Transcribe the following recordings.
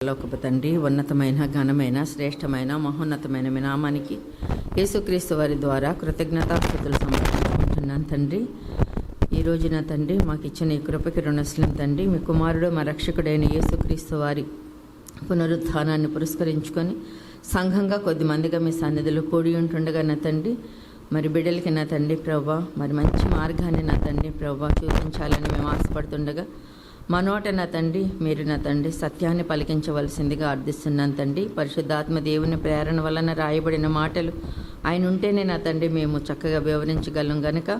లోకపు తండ్రి, ఉన్నతమైన ఘనమైన శ్రేష్టమైన మహోన్నతమైన మీ నామానికి యేసుక్రీస్తు వారి ద్వారా కృతజ్ఞతాస్తుతులు సమర్పించుకుంటున్నాను తండ్రి. ఈ రోజున తండ్రి మాకు ఇచ్చిన ఈ కృపకి రుణస్లం తండ్రి. మీ కుమారుడు మా రక్షకుడైన యేసుక్రీస్తు వారి పునరుత్థానాన్ని పురస్కరించుకొని సంఘంగా కొద్దిమందిగా మీ సన్నిధిలో కూడి ఉంటుండగా నా తండ్రి, మరి బిడ్డలకి నా తండ్రి ప్రభా, మరి మంచి మార్గాన్ని నా తండ్రి ప్రభా చూపించాలని మేము ఆశపడుతుండగా మా నోట నా తండ్రి మీరు నా తండ్రి సత్యాన్ని పలికించవలసిందిగా అర్థిస్తున్నాను తండ్రి. పరిశుద్ధాత్మ దేవుని ప్రేరణ వలన రాయబడిన మాటలు ఆయన ఉంటేనే నా తండ్రి మేము చక్కగా వివరించగలం గనుక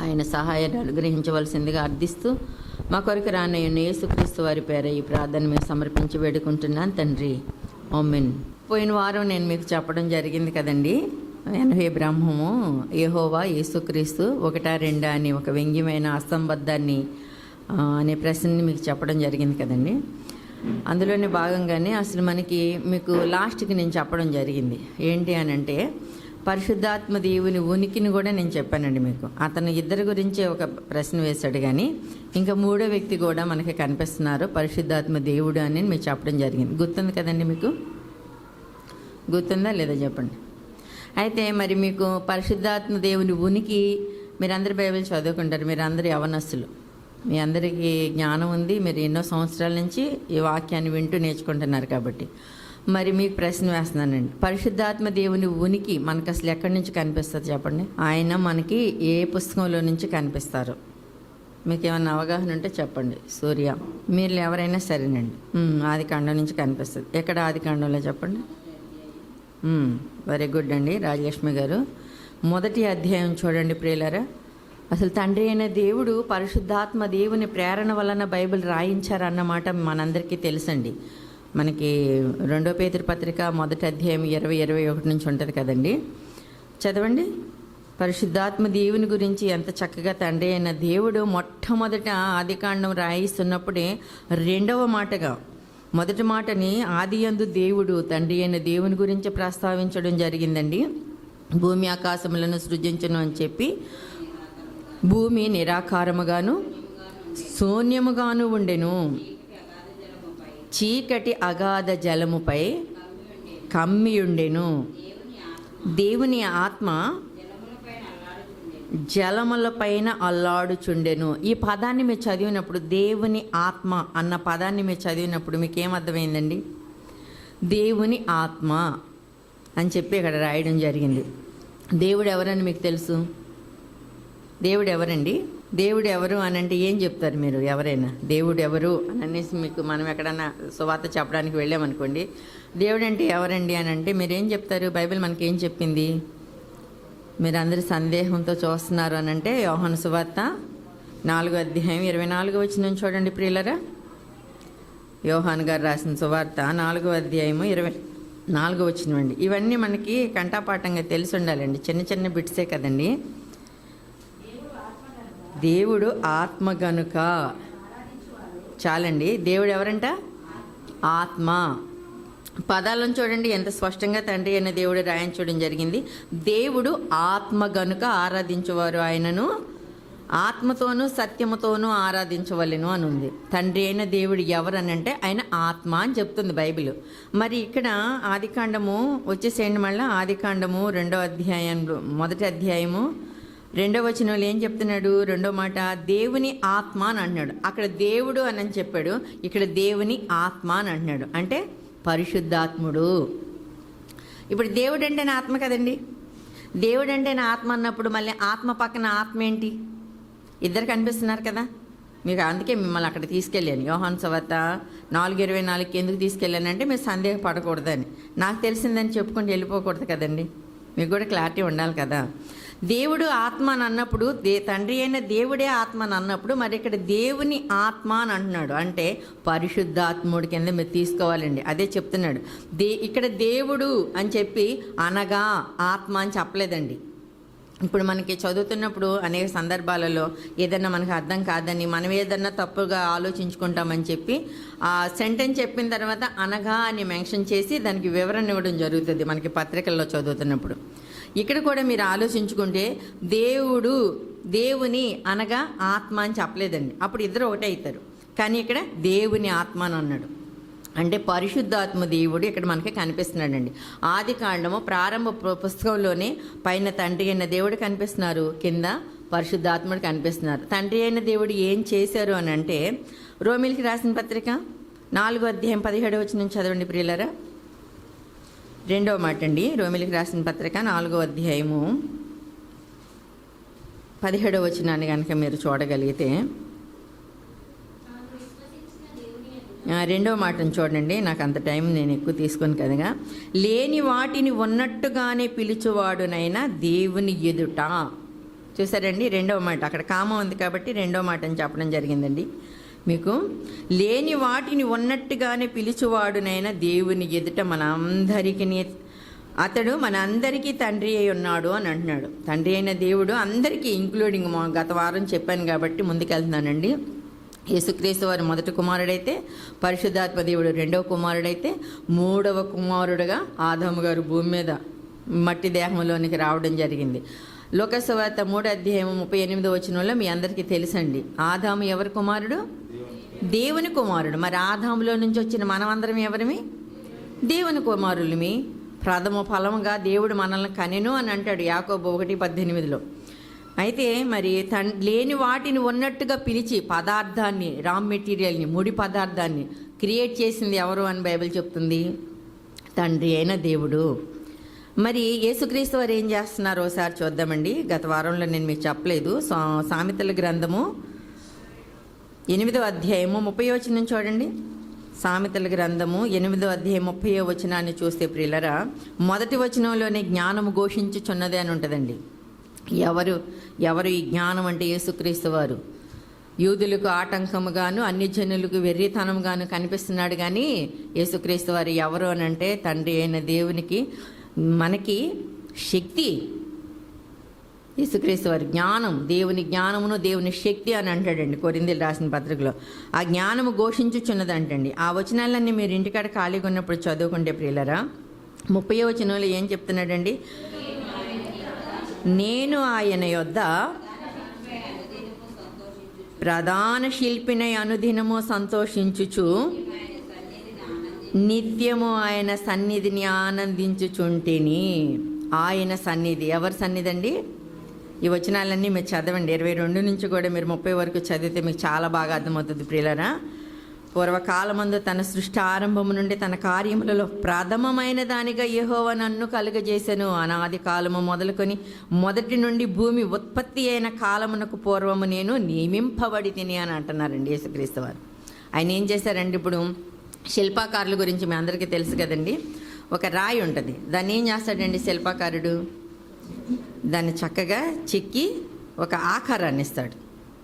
ఆయన సహాయాన్ని అనుగ్రహించవలసిందిగా అర్థిస్తూ మా కొరకు రానయ్యున్న యేసుక్రీస్తు వారి పేర ఈ ప్రార్థన మేము సమర్పించి వేడుకుంటున్నాను తండ్రి. ఆమేన్. పోయిన వారం నేను మీకు చెప్పడం జరిగింది కదండి, ఎనహే బ్రహ్మము యెహోవా యేసుక్రీస్తు ఒకటా రెండా అని ఒక వ్యంగ్యమైన అసంబద్ధాన్ని అనే ప్రశ్నని మీకు చెప్పడం జరిగింది కదండి. అందులోనే భాగంగానే అసలు మీకు లాస్ట్కి నేను చెప్పడం జరిగింది ఏంటి అని అంటే, పరిశుద్ధాత్మ దేవుని ఉనికిని కూడా నేను చెప్పానండి మీకు. అతను ఇద్దరి గురించే ఒక ప్రశ్న వేశాడు, కానీ ఇంకా మూడో వ్యక్తి కూడా మనకి కనిపిస్తున్నారు పరిశుద్ధాత్మ దేవుడు అని మీకు చెప్పడం జరిగింది. గుర్తుంది కదండి, మీకు గుర్తుందా లేదా చెప్పండి. అయితే మరి మీకు పరిశుద్ధాత్మ దేవుని ఉనికి, మీరందరూ బైబిల్ చదువుకుంటారు, మీరందరూ యవనస్తులు, మీ అందరికీ జ్ఞానం ఉంది, మీరు ఎన్నో సంవత్సరాల నుంచి ఈ వాక్యాన్ని వింటూ నేర్చుకుంటున్నారు. కాబట్టి మరి మీకు ప్రశ్న వేస్తున్నానండి, పరిశుద్ధాత్మ దేవుని ఉనికి మనకు అసలు ఎక్కడి నుంచి కనిపిస్తుంది చెప్పండి. ఆయన మనకి ఏ పుస్తకంలో నుంచి కనిపిస్తారు? మీకు ఏమన్నా అవగాహన ఉంటే చెప్పండి. సూర్య, మీరు ఎవరైనా సరేనండి. ఆదికాండం నుంచి కనిపిస్తుంది. ఎక్కడ ఆదికాండంలో చెప్పండి. వెరీ గుడ్ అండి రాజలక్ష్మి గారు. 1వ అధ్యాయం చూడండి ప్రియులారా. అసలు తండ్రి అయిన దేవుడు పరిశుద్ధాత్మ దేవుని ప్రేరణ వలన బైబిల్ రాయించారన్నమాట మనందరికీ తెలుసండి. మనకి 2 పేతురు పత్రిక 1వ అధ్యాయం 20-21 నుంచి ఉంటుంది కదండి. చదవండి. పరిశుద్ధాత్మ దేవుని గురించి ఎంత చక్కగా తండ్రి అయిన దేవుడు మొట్టమొదట ఆదికాండం రాయిస్తున్నప్పుడే 2వ మాటగా, మొదటి మాటని ఆదియందు దేవుడు తండ్రి అయిన దేవుని గురించి ప్రస్తావించడం జరిగిందండి. భూమి ఆకాశములను సృజించును అని చెప్పి, భూమి నిరాకారముగాను శూన్యముగాను ఉండెను, చీకటి అగాధ జలముపై కమ్మియుండెను, దేవుని ఆత్మ జలముల పైన అల్లాడుచుండెను. ఈ పదాన్ని మీరు చదివినప్పుడు, దేవుని ఆత్మ అన్న పదాన్ని మీరు చదివినప్పుడు మీకు ఏమర్థమైందండి? దేవుని ఆత్మ అని చెప్పి ఇక్కడ రాయడం జరిగింది. దేవుడు ఎవరని మీకు తెలుసు? దేవుడు ఎవరండి? దేవుడు ఎవరు అని అంటే ఏం చెప్తారు మీరు? ఎవరైనా దేవుడు ఎవరు అని అనేసి మీకు మనం ఎక్కడన్నా సువార్త చెప్పడానికి వెళ్ళామనుకోండి, దేవుడు అంటే ఎవరండి అని అంటే మీరు ఏం చెప్తారు? బైబిల్ మనకి ఏం చెప్పింది? మీరు అందరు సందేహంతో చూస్తున్నారు అని అంటే యోహాను సువార్త 4వ అధ్యాయం 24వ వచనం చూడండి ప్రియులరా. యోహాను గారు రాసిన సువార్త 4వ అధ్యాయం 24వ వచనం అండి. ఇవన్నీ మనకి కంఠాపాఠంగా తెలిసి ఉండాలండి, చిన్న చిన్న బిట్సే కదండి. దేవుడు ఆత్మ గనుక చాలండి. దేవుడు ఎవరంట? ఆత్మ. పదాలను చూడండి ఎంత స్పష్టంగా తండ్రి అయిన దేవుడు రాయించడం జరిగింది. దేవుడు ఆత్మ గనుక ఆరాధించేవారు ఆయనను ఆత్మతోనూ సత్యముతోనూ ఆరాధించవలెను అని ఉంది. తండ్రి అయిన దేవుడు ఎవరని అంటే ఆయన ఆత్మ అని చెప్తుంది బైబిల్. మరి ఇక్కడ ఆదికాండము వచ్చేసేయండి, మళ్ళీ ఆదికాండము 2వ అధ్యాయంలో 1వ అధ్యాయము 2వ వచనంలో ఏం చెప్తున్నాడు? 2వ మాట దేవుని ఆత్మ అని అంటున్నాడు. అక్కడ దేవుడు అని చెప్పాడు, ఇక్కడ దేవుని ఆత్మ అని అంటున్నాడు. అంటే పరిశుద్ధాత్ముడు. ఇప్పుడు దేవుడు అంటే నా ఆత్మ కదండి. దేవుడు అంటే నా ఆత్మ అన్నప్పుడు మళ్ళీ ఆత్మ పక్కన ఆత్మ ఏంటి? ఇద్దరు కనిపిస్తున్నారు కదా మీకు. అందుకే మిమ్మల్ని అక్కడ తీసుకెళ్ళాను. యోహాను సువార్త 4:24 ఎందుకు తీసుకెళ్ళానంటే మీరు సందేహపడకూడదని, నాకు తెలిసిందని చెప్పుకుంటూ వెళ్ళిపోకూడదు కదండి. మీకు కూడా క్లారిటీ ఉండాలి కదా. దేవుడు ఆత్మ అని అన్నప్పుడు, తండ్రి అయిన దేవుడే ఆత్మ అని అన్నప్పుడు, మరి ఇక్కడ దేవుని ఆత్మ అని అంటున్నాడు అంటే పరిశుద్ధాత్ముడి కింద మీరు తీసుకోవాలండి. అదే చెప్తున్నాడు. ఇక్కడ దేవుడు అని చెప్పి అనగా ఆత్మ అని చెప్పలేదండి. ఇప్పుడు మనకి చదువుతున్నప్పుడు అనేక సందర్భాలలో ఏదన్నా మనకు అర్థం కాదని, మనం ఏదన్నా తప్పుగా ఆలోచించుకుంటామని చెప్పి ఆ సెంటెన్స్ చెప్పిన తర్వాత అనగా అని మెన్షన్ చేసి దానికి వివరణ ఇవ్వడం జరుగుతుంది మనకి పత్రికల్లో చదువుతున్నప్పుడు. ఇక్కడ కూడా మీరు ఆలోచించుకుంటే దేవుడు దేవుని అనగా ఆత్మ అని చెప్పలేదండి. అప్పుడు ఇద్దరు ఒకటే అవుతారు. కానీ ఇక్కడ దేవుని ఆత్మ అని అన్నాడు. అంటే పరిశుద్ధాత్మ దేవుడు ఇక్కడ మనకి కనిపిస్తున్నాడండి. ఆది కాండము ప్రారంభ పుస్తకంలోనే పైన తండ్రి అయిన దేవుడు కనిపిస్తున్నారు, కింద పరిశుద్ధాత్ముడు కనిపిస్తున్నారు. తండ్రి అయిన దేవుడు ఏం చేశారు అని అంటే, రోమిలికి రాసిన పత్రిక 4:17 చదవండి ప్రియులారా. 2వ మాట అండి, రోమిలికి రాసిన పత్రిక 4:17 కనుక మీరు చూడగలిగితే 2వ మాటను చూడండి. నాకు అంత టైం నేను ఎక్కువ తీసుకొని కదగా. లేని వాటిని ఉన్నట్టుగానే పిలుచువాడునైనా దేవుని ఎదుట. చూసారండి 2వ మాట, అక్కడ కామ ఉంది కాబట్టి 2వ మాటని చెప్పడం జరిగిందండి మీకు. లేని వాటిని ఉన్నట్టుగానే పిలుచువాడునైనా దేవుని ఎదుట అతడు మన అందరికీ తండ్రి అయి ఉన్నాడు అని అంటున్నాడు. తండ్రి అయిన దేవుడు అందరికీ, ఇంక్లూడింగ్ గత వారం చెప్పాను కాబట్టి ముందుకెళ్తున్నానండి. యేసుక్రీస్తు వారు మొదటి కుమారుడైతే, పరిశుద్ధాత్మ దేవుడు 2వ కుమారుడైతే, 3వ కుమారుడుగా ఆదాము గారు భూమి మీద మట్టి దేహంలోనికి రావడం జరిగింది. లోకసువార్త 3:38 మీ అందరికీ తెలుసండి. ఆదాము ఎవరి కుమారుడు? దేవుని కుమారుడు. మరి ఆదాములో నుంచి వచ్చిన మనమందరం ఎవరిమి? దేవుని కుమారులమి. ప్రథమ ఫలముగా దేవుడు మనల్ని కనెను అని అంటాడు యాకోబు 1:18. అయితే మరి లేని వాటిని ఉన్నట్టుగా పిలిచి పదార్థాన్ని, రా మెటీరియల్ని, ముడి పదార్థాన్ని క్రియేట్ చేసింది ఎవరు అని బైబిల్ చెప్తుంది? తండ్రి అయిన దేవుడు. మరి యేసుక్రీస్తు వారు ఏం చేస్తున్నారో ఒకసారి చూద్దామండి. గత వారంలో నేను మీకు చెప్పలేదు. సామెతల గ్రంథము 8:30 చూడండి. సామెతల గ్రంథము 8:30 చూస్తే ప్రియులరా, మొదటి వచనంలోనే జ్ఞానము ఘోషించుచున్నది అని ఉంటుందండి. ఎవరు ఈ జ్ఞానం అంటే యేసుక్రీస్తు వారు. యూదులకు ఆటంకముగాను అన్ని జనులకు వెర్రితనంగాను కనిపిస్తున్నాడు. కానీ యేసుక్రీస్తు వారు ఎవరు అని అంటే తండ్రి అయిన దేవునికి మనకి శక్తి. యేసుక్రీస్తు వారి జ్ఞానం, దేవుని జ్ఞానమును దేవుని శక్తి అని అంటాడండి కొరింథీయులు రాసిన పత్రికలో. ఆ జ్ఞానము ఘోషించుచున్నది అంటండి. ఆ వచనాలన్నీ మీరు ఇంటికాడ ఖాళీగా ఉన్నప్పుడు చదువుకుంటే ప్రియులరా, 30వ వచనంలో ఏం చెప్తున్నాడండి? నేను ఆయన యొద్ద ప్రధాన శిల్పినై అనుదినము సంతోషించుచు నిత్యము ఆయన సన్నిధిని ఆనందించుచుంటిని. ఆయన సన్నిధి ఎవరి సన్నిధి అండి? ఈ వచనాలన్నీ మీరు చదవండి. 22 నుంచి కూడా మీరు 30 వరకు చదివితే మీకు చాలా బాగా అర్థమవుతుంది ప్రియులరా. పూర్వకాలమందు తన సృష్టి ఆరంభము నుండి తన కార్యములలో ప్రథమమైన దానిగా యెహోవా నన్ను కలుగజేసెను. అనాది కాలము మొదలుకొని మొదటి నుండి భూమి ఉత్పత్తి అయిన కాలమునకు పూర్వము నేను నియమింపబడి తిని అని అంటున్నారండి యేసుక్రీస్తు వారు. ఆయన ఏం చేశారండి? ఇప్పుడు శిల్పాకారుల గురించి మీ అందరికీ తెలుసు కదండి. ఒక రాయి ఉంటుంది, దాన్ని ఏం చేస్తాడండి శిల్పాకారుడు? దాన్ని చక్కగా చెక్కి ఒక ఆకారాన్ని ఇస్తాడు,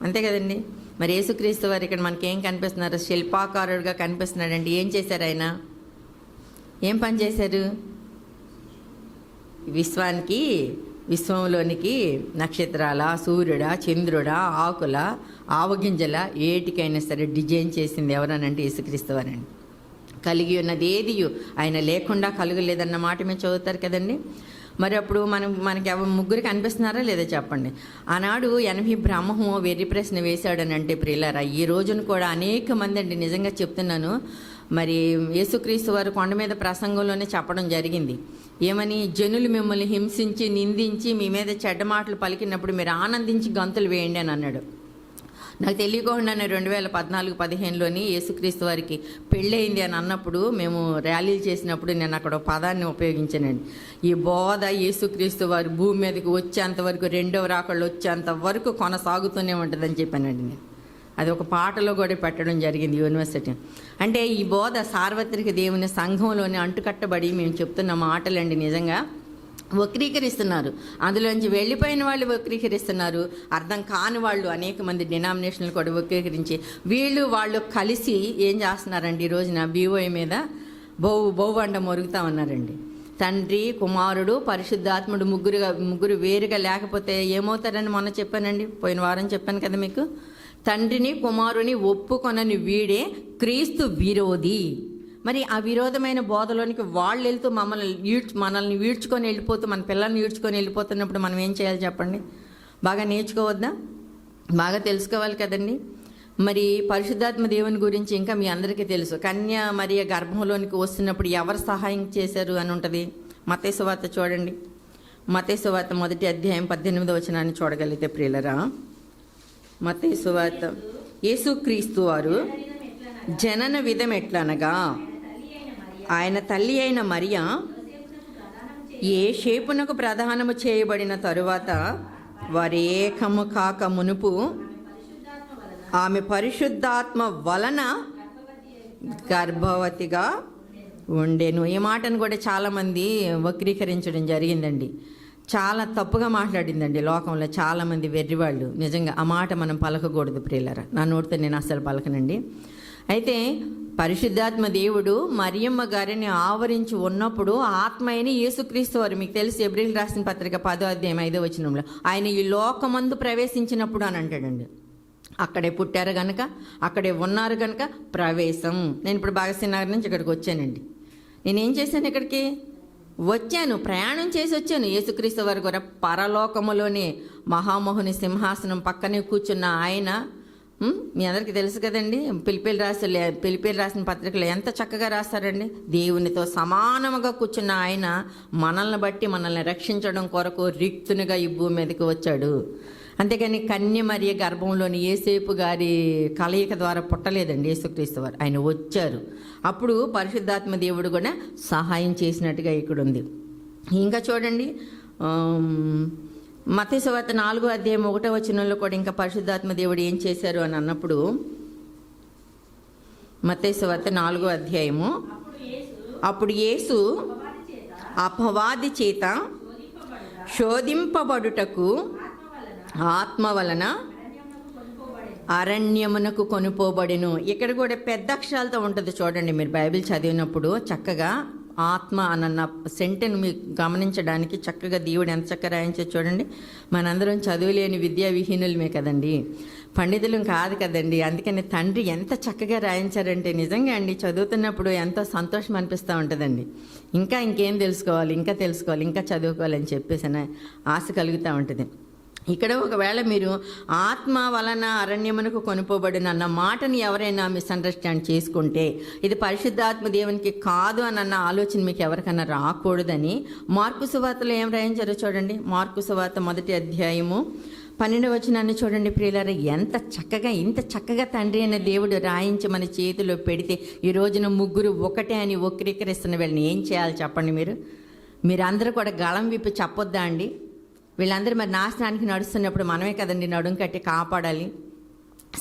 అంతే కదండి. మరి యేసుక్రీస్తు వారు ఇక్కడ మనకి ఏం కనిపిస్తున్నారు? శిల్పాకారుడుగా కనిపిస్తున్నాడండి. ఏం చేశారు ఆయన? ఏం పని చేశారు? విశ్వంలోనికి నక్షత్రాల, సూర్యుడా, చంద్రుడా, ఆకుల, ఆవగింజల, ఏటికైనా సరే డిజైన్ చేసింది ఎవరనంటే యేసుక్రీస్తు వారండి. కలిగి ఉన్నది ఏది ఆయన లేకుండా కలుగలేదన్న మాట మేము చదువుతారు కదండి. మరి అప్పుడు మనకి ముగ్గురికి కనిపిస్తున్నారా లేదా చెప్పండి. ఆనాడు 80 బ్రహ్మము వెర్రి ప్రశ్న వేశాడని అంటే ప్రియులారా, ఈ రోజున కూడా అనేక మంది అండి, నిజంగా చెప్తున్నాను, మరి యేసుక్రీస్తు వారు కొండ మీద ప్రసంగంలోనే చెప్పడం జరిగింది. ఏమని? జనులు మిమ్మల్ని హింసించి నిందించి మీ మీద చెడ్డ మాటలు పలికినప్పుడు మీరు ఆనందించి గంతులు వేయండి అని అన్నాడు. నాకు తెలియకుండానే 2014-15లోని యేసుక్రీస్తు వారికి పెళ్ళయింది అని అన్నప్పుడు మేము ర్యాలీలు చేసినప్పుడు నేను అక్కడ ఒక పదాన్ని ఉపయోగించానండి. ఈ బోధ యేసుక్రీస్తు వారు భూమి మీదకి వచ్చేంతవరకు, 2వ రాకళ్ళు వచ్చేంత వరకు కొనసాగుతూనే ఉంటుందని చెప్పానండి నేను. అది ఒక పాటలో కూడా పెట్టడం జరిగింది యూనివర్సిటీ. అంటే ఈ బోధ సార్వత్రిక దేవుని సంఘంలోనే అంటుకట్టబడి మేము చెప్తున్న మాటలండి. నిజంగా వక్రీకరిస్తున్నారు, అందులోంచి వెళ్ళిపోయిన వాళ్ళు వక్రీకరిస్తున్నారు, అర్థం కాని వాళ్ళు అనేక మంది డినామినేషన్లు కూడా వక్రీకరించి వాళ్ళు కలిసి ఏం చేస్తున్నారండి? ఈ రోజున BOI మీద బౌవండ మొరుగుతా ఉన్నారండి. తండ్రి, కుమారుడు, పరిశుద్ధాత్ముడు ముగ్గురు వేరుగా లేకపోతే ఏమవుతారని మొన్న చెప్పానండి, పోయిన వారం చెప్పాను కదా మీకు. తండ్రిని కుమారుని ఒప్పుకొనని వీడే క్రీస్తు విరోధి. మరి ఆ విరోధమైన బోధలోనికి వాళ్ళు వెళ్తూ మనల్ని ఈడ్చుకొని వెళ్ళిపోతూ, మన పిల్లల్ని ఈడ్చుకొని వెళ్ళిపోతున్నప్పుడు మనం ఏం చేయాలి చెప్పండి? బాగా నేర్చుకోవద్దా? బాగా తెలుసుకోవాలి కదండి. మరి పరిశుద్ధాత్మ దేవుని గురించి ఇంకా మీ అందరికీ తెలుసు. కన్య మరియ గర్భంలోనికి వస్తున్నప్పుడు ఎవరు సహాయం చేశారు అని ఉంటుంది. మత్తయి సువార్త చూడండి. మత్తయి సువార్త 1వ అధ్యాయం 18వ వచనాన్ని చూడగలిగితే ప్రియులరా, మత్తయి సువార్త, యేసుక్రీస్తు వారు జనన విధం ఎట్లనగా ఆయన తల్లి అయిన మరియ ఏ షేపునకు ప్రధానము చేయబడిన తరువాత వారు ఏకము కాక మునుపు ఆమె పరిశుద్ధాత్మ వలన గర్భవతిగా ఉండెను. ఈ మాటను కూడా చాలామంది వక్రీకరించడం జరిగిందండి. చాలా తప్పుగా మాట్లాడిందండి లోకంలో చాలామంది వెర్రివాళ్ళు. నిజంగా ఆ మాట మనం పలకకూడదు ప్రియులారా. నా నోటితో నేను అస్సలు పలకనండి. అయితే పరిశుద్ధాత్మ దేవుడు మరియమ్మ గారిని ఆవరించి ఉన్నప్పుడు ఆత్మ అయిన యేసుక్రీస్తు వారు, మీకు తెలుసు హెబ్రీయులకు రాసిన పత్రిక 10వ అధ్యాయం 5వ వచనంలో, ఆయన ఈ లోకమందు ప్రవేశించినప్పుడు అని అంటాడండి. అక్కడే పుట్టారు కనుక, అక్కడే ఉన్నారు కనుక ప్రవేశం. నేను ఇప్పుడు భగత్ నగర్ నుంచి ఇక్కడికి వచ్చానండి. నేనేం చేశాను, ఇక్కడికి వచ్చాను, ప్రయాణం చేసి వచ్చాను. యేసుక్రీస్తు వారు కూడా పరలోకములోనే మహామోహుని సింహాసనం పక్కనే కూర్చున్న ఆయన, మీ అందరికీ తెలుసు కదండి. పిలిపిలు రాసిన పత్రికలో ఎంత చక్కగా రాస్తారండి. దేవునితో సమానముగా కూర్చున్న ఆయన మనల్ని బట్టి మనల్ని రక్షించడం కొరకు రిక్తునిగా ఈ భూమి మీదకి వచ్చాడు. అంతేగాని కన్య మరియ గర్భంలోని యేసేపు గారి కలయిక ద్వారా పుట్టలేదండి యేసుక్రీస్తు వారు. ఆయన వచ్చారు. అప్పుడు పరిశుద్ధాత్మ దేవుడు కూడా సహాయం చేసినట్టుగా ఇక్కడ ఉంది. ఇంకా చూడండి, మత్తయి సువార్త 4వ అధ్యాయం 1వ వచనంలో కూడా ఇంకా పరిశుద్ధాత్మ దేవుడు ఏం చేశారు అని అన్నప్పుడు, మత్తయి సువార్త 4వ అధ్యాయము, అప్పుడు యేసు అపవాది చేత శోధింపబడుటకు ఆత్మ వలన అరణ్యమునకు కొనుపోబడెను. ఇక్కడ కూడా పెద్ద అక్షరాలతో ఉంటుంది చూడండి. మీరు బైబిల్ చదివినప్పుడు చక్కగా ఆత్మ అన్న సెంటెన్ మీకు గమనించడానికి చక్కగా దేవుడు ఎంత చక్కగా రాయించారు చూడండి. మనందరం చదువులేని విద్యా విహీనులమే కదండి, పండితులం కాదు కదండి. అందుకని తండ్రి ఎంత చక్కగా రాయించారంటే నిజంగా అండి చదువుతున్నప్పుడు ఎంతో సంతోషం అనిపిస్తూ ఉంటుందండి. ఇంకేం తెలుసుకోవాలి, ఇంకా చదువుకోవాలని చెప్పేసి ఆశ కలుగుతూ ఉంటుంది. ఇక్కడ ఒకవేళ మీరు ఆత్మ వలన అరణ్యమునకు కొనుపోబడిన అన్న మాటని ఎవరైనా మిస్అండర్స్టాండ్ చేసుకుంటే ఇది పరిశుద్ధాత్మ దేవునికి కాదు అన్న ఆలోచన మీకు ఎవరికైనా రాకూడదని మార్కు సువార్తలో ఏం రాయించారో చూడండి. మార్కు సువార్త 1వ అధ్యాయము 12వ వచనాన్ని చూడండి ప్రియులారా. ఇంత చక్కగా తండ్రి అనే దేవుడు రాయించి మన చేతిలో పెడితే ఈ రోజున ముగ్గురు ఒకటే అని వక్రీకరిస్తున్న వీళ్ళని ఏం చేయాలి చెప్పండి. మీరందరూ కూడా గళం విప్పి చెప్పొద్దా అండి? వీళ్ళందరూ మరి నాశనానికి నడుస్తున్నప్పుడు మనమే కదండి నడుం కట్టి కాపాడాలి.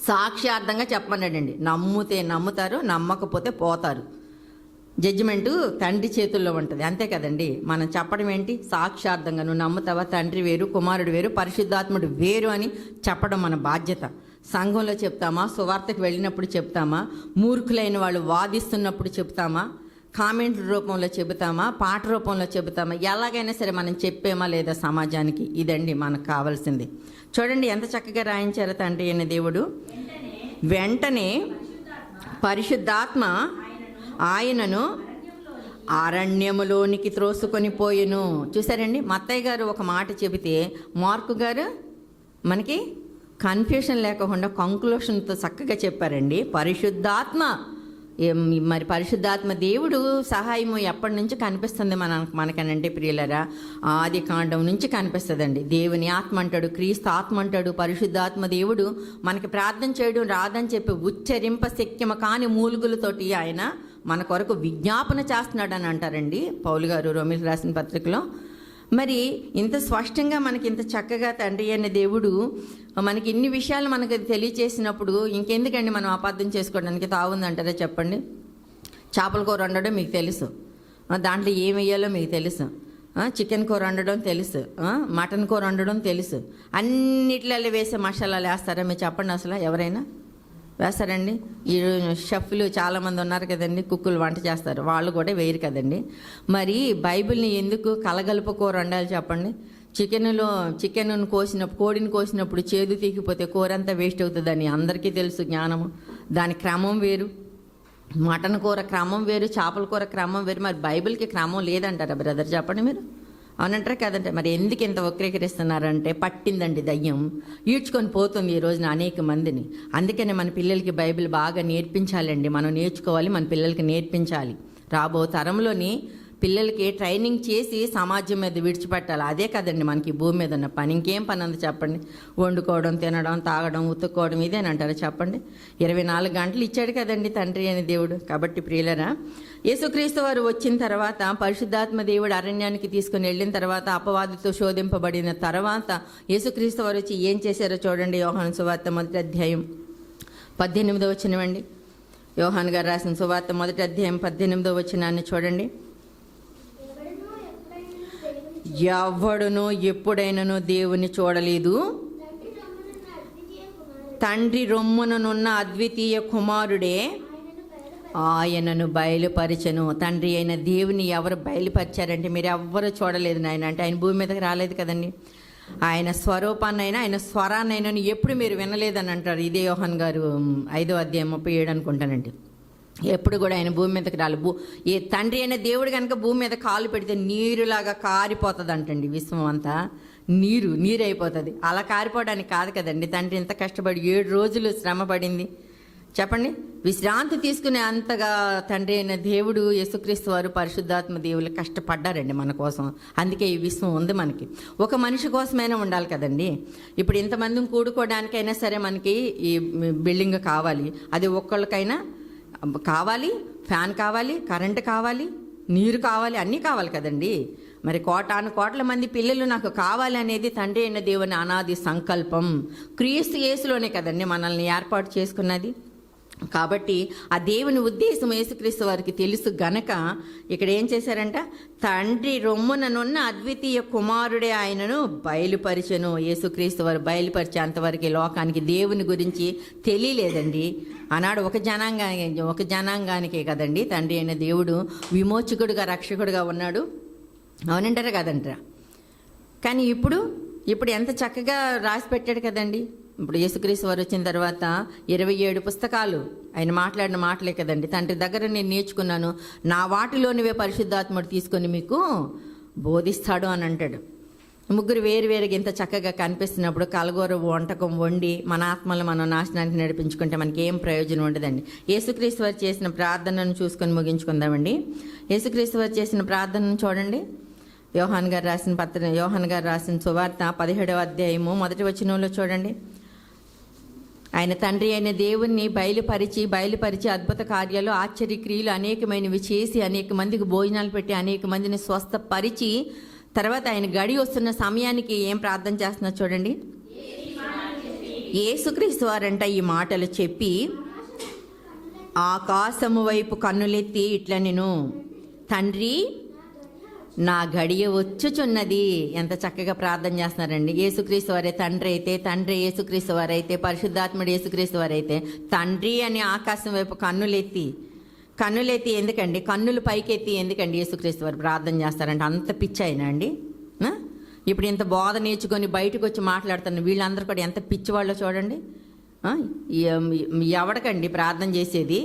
సాక్ష్యార్థంగా చెప్పమన్నాడండి. నమ్మితే నమ్ముతారు, నమ్మకపోతే పోతారు. జడ్జిమెంటు తండ్రి చేతుల్లో ఉంటుంది, అంతే కదండి. మనం చెప్పడం ఏంటి? సాక్ష్యార్థంగా నువ్వు నమ్ముతావా, తండ్రి వేరు, కుమారుడు వేరు, పరిశుద్ధాత్ముడు వేరు అని చెప్పడం మన బాధ్యత. సంఘంలో చెప్తామా, సువార్తకు వెళ్ళినప్పుడు చెప్తామా, మూర్ఖులైన వాళ్ళు వాదిస్తున్నప్పుడు చెప్తామా, కామెంట్ రూపంలో చెబుతామా, పాట రూపంలో చెబుతామా, ఎలాగైనా సరే మనం చెప్పేమా లేదా సమాజానికి? ఇదండి మనకు కావాల్సింది. చూడండి ఎంత చక్కగా రాయించారు తండ్రి అయిన దేవుడు. వెంటనే పరిశుద్ధాత్మ ఆయనను అరణ్యములోనికి త్రోసుకొని పోయెను. చూసారండి, మత్తయ్య గారు ఒక మాట చెబితే మార్కు గారు మనకి కన్ఫ్యూషన్ లేకుండా కంక్లూషన్తో చక్కగా చెప్పారండి. పరిశుద్ధాత్మ దేవుడు సహాయము ఎప్పటి నుంచి కనిపిస్తుంది మనకనంటే ప్రియులరా, ఆది కాండం నుంచి కనిపిస్తుందండి. దేవుని ఆత్మ అంటాడు, క్రీస్తు ఆత్మ అంటాడు. పరిశుద్ధాత్మ దేవుడు మనకి ప్రార్థన చేయడం రాదని చెప్పి ఉచ్చరింప శక్యమ కాని మూలుగులతోటి ఆయన మన కొరకు విజ్ఞాపన చేస్తున్నాడు అని అంటారండి పౌలు గారు రోమీయులకు రాసిన పత్రికలో. మరి ఇంత స్పష్టంగా మనకి ఇంత చక్కగా తండ్రి అనే దేవుడు మనకి ఇన్ని విషయాలు మనకు తెలియచేసినప్పుడు ఇంకెందుకండి మనం అపార్థం చేసుకోవడానికి తావుందంటారా చెప్పండి. చేపల కూర వండడం మీకు తెలుసు, దాంట్లో ఏం వేయాలో మీకు తెలుసు, చికెన్ కూర వండడం తెలుసు, మటన్ కూర వండడం తెలుసు. అన్నిట్లలో వేసే మసాలాలు వేస్తారా మీరు చెప్పండి? అసలు ఎవరైనా వేస్తారండి? ఈ షెఫ్లు చాలామంది ఉన్నారు కదండి, కుక్కులు వంట చేస్తారు, వాళ్ళు కూడా వేయరు కదండి. మరి బైబిల్ని ఎందుకు కలగలుపు కూర వండాలి చెప్పండి? కోడిని కోసినప్పుడు చేదు తీగిపోతే కూర అంతా వేస్ట్ అవుతుందని అందరికీ తెలుసు, జ్ఞానము. దాని క్రమం వేరు, మటన్ కూర క్రమం వేరు, చేపల కూర క్రమం వేరు. మరి బైబిల్కి క్రమం లేదంటారా బ్రదర్ చెప్పండి మీరు? అవునంటారా కదంటే? మరి ఎందుకు ఇంత వక్రీకరిస్తున్నారంటే పట్టిందండి దయ్యం, ఈడ్చుకొని పోతుంది ఈ రోజున అనేక మందిని. అందుకనే మన పిల్లలకి బైబిల్ బాగా నేర్పించాలండి. మనం నేర్చుకోవాలి, మన పిల్లలకి నేర్పించాలి. రాబో తరంలోని పిల్లలకి ట్రైనింగ్ చేసి సమాజం మీద విడిచిపెట్టాలి. అదే కదండి మనకి భూమి మీద ఉన్న పని. ఇంకేం పని ఉంది చెప్పండి? వండుకోవడం, తినడం, తాగడం, ఉతుక్కోవడం ఇదేనంటారా చెప్పండి? 24 గంటలు ఇచ్చాడు కదండి తండ్రి అని దేవుడు. కాబట్టి ప్రియులరా, యేసుక్రీస్తు వారు వచ్చిన తర్వాత, పరిశుద్ధాత్మ దేవుడు అరణ్యానికి తీసుకుని వెళ్ళిన తర్వాత, అపవాదితో శోధింపబడిన తర్వాత యేసుక్రీస్తు వారు వచ్చి ఏం చేశారో చూడండి. యోహాను సువార్త 1వ అధ్యాయం 18వ వచనమండి. యోహాను గారు రాసిన సువార్త 1వ అధ్యాయం 18వ వచనాన్ని చూడండి. ఎవడును ఎప్పుడైనాను దేవుని చూడలేదు, తండ్రి రొమ్ముననున్న అద్వితీయ కుమారుడే ఆయనను బయలుపరిచెను. తండ్రి అయిన దేవుని ఎవరు బయలుపరిచారంటే మీరు ఎవ్వరు చూడలేదు నాయన. అంటే ఆయన భూమి మీదకి రాలేదు కదండి. ఆయన స్వరూపాన్నైనా, ఆయన స్వరాన్నైనా ఎప్పుడు మీరు వినలేదని అంటారు. ఇదే యోహాన్ గారు 5వ అధ్యాయం 37 అనుకుంటానండి. ఎప్పుడు కూడా ఆయన భూమి మీదకి రాలి. ఏ తండ్రి అయిన దేవుడు కనుక భూమి మీద కాలు పెడితే నీరులాగా కారిపోతుంది అంటండి. విశ్వం అంతా నీరు అయిపోతుంది. అలా కారిపోవడానికి కాదు కదండి తండ్రి ఇంత కష్టపడి 7 రోజులు శ్రమ పడింది. చెప్పండి, విశ్రాంతి తీసుకునే అంతగా తండ్రి అయిన దేవుడు యేసుక్రీస్తు వారు పరిశుద్ధాత్మ దేవుళ్ళు కష్టపడ్డారండి మన కోసం. అందుకే ఈ విశ్వం ఉంది మనకి. ఒక మనిషి కోసమైనా ఉండాలి కదండి. ఇప్పుడు ఇంతమందిని కూడుకోవడానికైనా సరే మనకి ఈ బిల్డింగ్ కావాలి. అది ఒక్కళ్ళకైనా కావాలి, ఫ్యాన్ కావాలి, కరెంటు కావాలి, నీరు కావాలి, అన్నీ కావాలి కదండి. మరి కోట్ల మంది పిల్లలు నాకు కావాలి అనేది తండ్రి అయిన దేవుని అనాది సంకల్పం. క్రీస్తు యేసులోనే కదండి మనల్ని ఏర్పాటు చేసుకున్నది. కాబట్టి ఆ దేవుని ఉద్దేశం యేసుక్రీస్తు వారికి తెలుసు గనక ఇక్కడ ఏం చేశారంట, తండ్రి రొమ్ముననున్న అద్వితీయ కుమారుడే ఆయనను బయలుపరిచెను. యేసుక్రీస్తు వారు బయలుపరిచేంతవరకు లోకానికి దేవుని గురించి తెలియలేదండి. ఆనాడు ఒక జనాంగానికే కదండి తండ్రి అయిన దేవుడు విమోచకుడుగా, రక్షకుడుగా ఉన్నాడు. అవునంటారా కదంటారా? కానీ ఇప్పుడు ఎంత చక్కగా రాసి పెట్టాడు కదండి. ఇప్పుడు యేసుక్రీస్తు వారు వచ్చిన తర్వాత 27 పుస్తకాలు ఆయన మాట్లాడిన మాటలే కదండి. తండ్రి దగ్గర నేను నేర్చుకున్నాను, నా వాటిలోనివే పరిశుద్ధాత్ముడు తీసుకొని మీకు బోధిస్తాడు అని అంటాడు. ముగ్గురు వేరువేరుగా ఇంత చక్కగా కనిపిస్తున్నప్పుడు కలగూర వంటకం వండి మన ఆత్మలు మనం నాశనానికి నడిపించుకుంటే మనకి ఏం ప్రయోజనం ఉండదండి. యేసుక్రీస్తు వారు చేసిన ప్రార్థనను చూసుకొని ముగించుకుందామండి. యేసుక్రీస్తు వారు చేసిన ప్రార్థనను చూడండి. యోహాన్ గారు రాసిన సువార్త 17వ అధ్యాయము 1వ వచనంలో చూడండి. ఆయన తండ్రి అయిన దేవుణ్ణి బయలుపరిచి అద్భుత కార్యాలు, ఆశ్చర్యక్రియలు అనేకమైనవి చేసి అనేక మందికి భోజనాలు పెట్టి అనేక మందిని స్వస్థపరిచి తర్వాత ఆయన గడి వస్తున్న సమయానికి ఏం ప్రార్థన చేస్తున్నా చూడండి. యేసుక్రీస్తు వారంట ఈ మాటలు చెప్పి ఆకాశము వైపు కన్నులెత్తి ఇట్లా నేను, తండ్రి నా గడియ వచ్చుచున్నది. ఎంత చక్కగా ప్రార్థన చేస్తున్నారండి. యేసుక్రీస్తు వారే తండ్రి అయితే, తండ్రి యేసుక్రీస్తు వారైతే, పరిశుద్ధాత్ముడు యేసుక్రీస్తు వారైతే తండ్రి అని ఆకాశం వైపు కన్నులెత్తి ఎందుకండి, కన్నులు పైకెత్తి ఎందుకండి యేసుక్రీస్తు వారు ప్రార్థన చేస్తారంటే అంత పిచ్చి అయినా అండి. ఇప్పుడు ఇంత బోధ నేర్చుకొని బయటకు వచ్చి మాట్లాడుతున్న వీళ్ళందరూ కూడా ఎంత పిచ్చివాళ్ళో చూడండి. ఎవడకండి ప్రార్థన చేసేది?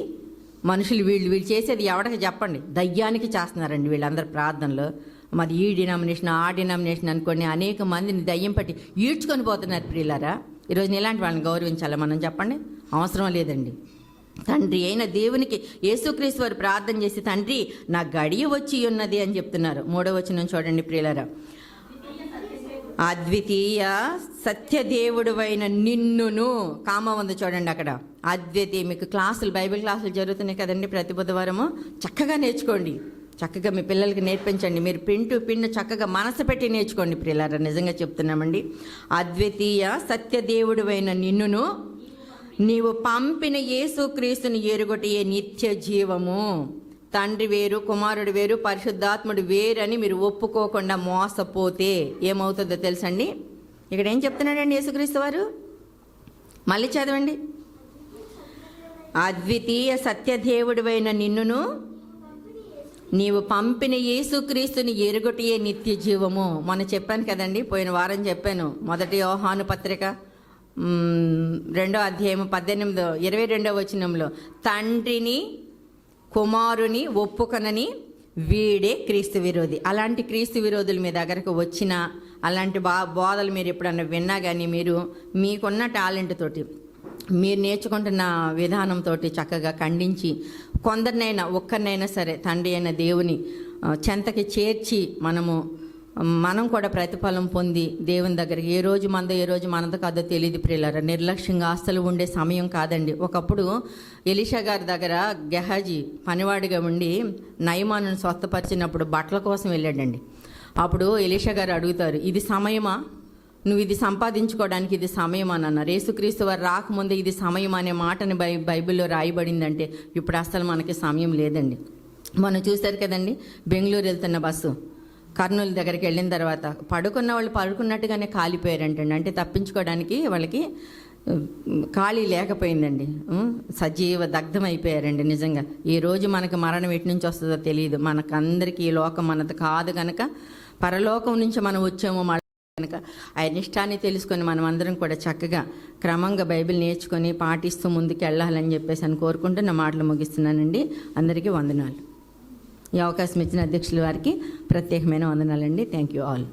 మనుషులు వీళ్ళు చేసేది ఎవడకి చెప్పండి? దయ్యానికి చేస్తున్నారండి వీళ్ళందరూ ప్రార్థనలు. మరి ఈ డినామినేషన్ ఆ డినామినేషన్ అనుకోండి అనేక మందిని దయ్యం పట్టి ఈడ్చుకొని పోతున్నారు ప్రియులారా. ఈరోజు ఇలాంటి వాళ్ళని గౌరవించాలా మనం? చెప్పండి, అవసరం లేదండి. తండ్రి అయిన దేవునికి యేసుక్రీస్తు వారు ప్రార్థన చేసి తండ్రి నా గడియ వచ్చి ఉన్నది అని చెప్తున్నారు. 3వ వచనం చూడండి ప్రియులారా. అద్వితీయ సత్యదేవుడువైన నిన్నును, కామ ఉంది చూడండి అక్కడ. అద్వితీయ, మీకు బైబిల్ క్లాసులు జరుగుతున్నాయి కదండి ప్రతి బుధవారము. చక్కగా నేర్చుకోండి, చక్కగా మీ పిల్లలకి నేర్పించండి. మీరు పిన్ను చక్కగా మనసు పెట్టి నేర్చుకోండి ప్రియులారా. నిజంగా చెప్తున్నామండి. అద్వితీయ సత్యదేవుడువైన నిన్నును నీవు పంపిన యేసుక్రీస్తుని ఎరుగొటియే నిత్య జీవము. తండ్రి వేరు, కుమారుడు వేరు, పరిశుద్ధాత్ముడు వేరని మీరు ఒప్పుకోకుండా మోసపోతే ఏమవుతుందో తెలుసండి. ఇక్కడ ఏం చెప్తున్నాడండి యేసుక్రీస్తు వారు? మళ్ళీ చదవండి. అద్వితీయ సత్యదేవుడివైన నిన్నును నీవు పంపిన యేసుక్రీస్తుని ఎరుగొటియే నిత్య జీవము. మొన్న చెప్పాను కదండి, పోయిన వారం చెప్పాను. 1 యోహాను పత్రిక 2వ అధ్యాయం 22వ వచనంలో తండ్రిని కుమారుని ఒప్పుకొనని వీడే క్రీస్తు విరోధి. అలాంటి క్రీస్తు విరోధులు మీ దగ్గరకు వచ్చినా, అలాంటి బోధలు మీరు ఎప్పుడన్నా విన్నా కానీ, మీరు మీకున్న టాలెంట్ తోటి, మీరు నేర్చుకుంటున్న విధానంతో చక్కగా ఖండించి, కొందరినైనా ఒక్కరినైనా సరే తండ్రి అయిన దేవుని చెంతకి చేర్చి మనం కూడా ప్రతిఫలం పొంది దేవుని దగ్గరికి ఏ రోజు మనదో కాదో తెలియదు ప్రియులారా. నిర్లక్ష్యంగా అస్సలు ఉండే సమయం కాదండి. ఒకప్పుడు ఎలీషా గారి దగ్గర గెహాజీ పనివాడిగా ఉండి నయమానుని స్వస్థపరిచినప్పుడు బట్టల కోసం వెళ్ళాడండి. అప్పుడు ఎలీషా గారు అడుగుతారు, ఇది సమయమా? నువ్వు ఇది సంపాదించుకోవడానికి ఇది సమయమా అని అన్నారు. యేసుక్రీస్తు వారు రాకముందే ఇది సమయం అనే మాటని బైబిల్లో రాయబడిందంటే ఇప్పుడు అస్సలు మనకి సమయం లేదండి. మనం చూశారు కదండి, బెంగళూరు వెళ్తున్న బస్సు కర్నూలు దగ్గరికి వెళ్ళిన తర్వాత పడుకున్న వాళ్ళు పడుకున్నట్టుగానే కాలిపోయారంటండి. అంటే తప్పించుకోవడానికి వాళ్ళకి ఖాళీ లేకపోయిందండి. సజీవ దగ్ధం అయిపోయారండి. నిజంగా ఈ రోజు మనకు మరణం ఎటు నుంచి వస్తుందో తెలియదు. మనకందరికీ ఈ లోకం మనది కాదు కనుక, పరలోకం నుంచి మనం వచ్చాము కనుక ఆయన ఇష్టాన్ని తెలుసుకొని మనం అందరం కూడా చక్కగా క్రమంగా బైబిల్ నేర్చుకొని పాటిస్తూ ముందుకు వెళ్ళాలని చెప్పేసి అని కోరుకుంటూ నా మాటలు ముగిస్తున్నానండి. అందరికీ వందనాలు. ఈ అవకాశం ఇచ్చిన అధ్యక్షుల వారికి ప్రత్యేకమైన వందనాలండి. Thank you all.